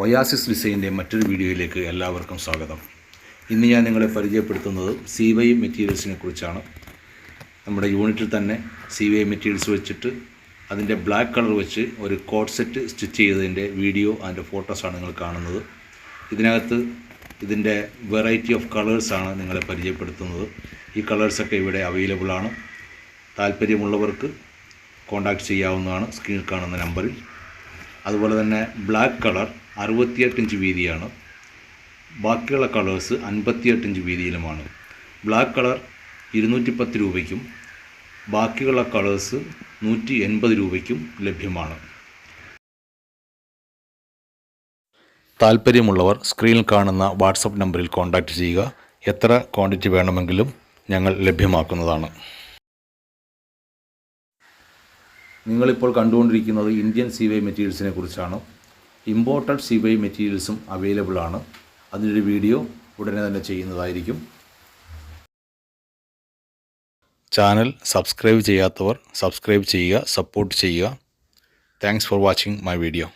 Oasis ഡിസൈൻ്റെ മറ്റൊരു വീഡിയോയിലേക്ക് എല്ലാവർക്കും സ്വാഗതം. ഇന്ന് ഞാൻ നിങ്ങളെ പരിചയപ്പെടുത്തുന്നത് CY മെറ്റീരിയൽസിനെ കുറിച്ചാണ്. നമ്മുടെ യൂണിറ്റിൽ തന്നെ CY മെറ്റീരിയൽസ് വെച്ചിട്ട് അതിൻ്റെ ബ്ലാക്ക് കളർ വെച്ച് ഒരു കോട്ട് സെറ്റ് സ്റ്റിച്ച് ചെയ്തതിൻ്റെ വീഡിയോ അതിൻ്റെ ഫോട്ടോസാണ് നിങ്ങൾ കാണുന്നത്. ഇതിനകത്ത് ഇതിൻ്റെ വെറൈറ്റി ഓഫ് കളേഴ്സാണ് നിങ്ങളെ പരിചയപ്പെടുത്തുന്നത്. ഈ കളേഴ്സൊക്കെ ഇവിടെ അവൈലബിൾ ആണ്. താല്പര്യമുള്ളവർക്ക് കോൺടാക്റ്റ് ചെയ്യാവുന്നതാണ് സ്ക്രീനിൽ കാണുന്ന നമ്പറിൽ. അതുപോലെ തന്നെ ബ്ലാക്ക് കളർ 68 ഇഞ്ച് വീതിയാണ്. ബാക്കിയുള്ള കളേഴ്സ് 58 ഇഞ്ച് വീതിയിലുമാണ്. ബ്ലാക്ക് കളർ 210 രൂപയ്ക്കും ബാക്കിയുള്ള കളേഴ്സ് 180 രൂപയ്ക്കും ലഭ്യമാണ്. താല്പര്യമുള്ളവർ സ്ക്രീനിൽ കാണുന്ന വാട്സപ്പ് നമ്പറിൽ കോൺടാക്റ്റ് ചെയ്യുക. എത്ര ക്വാണ്ടിറ്റി വേണമെങ്കിലും ഞങ്ങൾ ലഭ്യമാക്കുന്നതാണ്. നിങ്ങളിപ്പോൾ കണ്ടുകൊണ്ടിരിക്കുന്നത് ഇന്ത്യൻ CY മെറ്റീരിയൽസിനെ കുറിച്ചാണ്. ഇമ്പോർട്ടഡ് CY മെറ്റീരിയൽസും അവൈലബിൾ ആണ്. അതിനൊരു വീഡിയോ ഉടനെ തന്നെ ചെയ്യുന്നതായിരിക്കും. ചാനൽ സബ്സ്ക്രൈബ് ചെയ്യാത്തവർ സബ്സ്ക്രൈബ് ചെയ്യുക, സപ്പോർട്ട് ചെയ്യുക. Thanks for watching my video.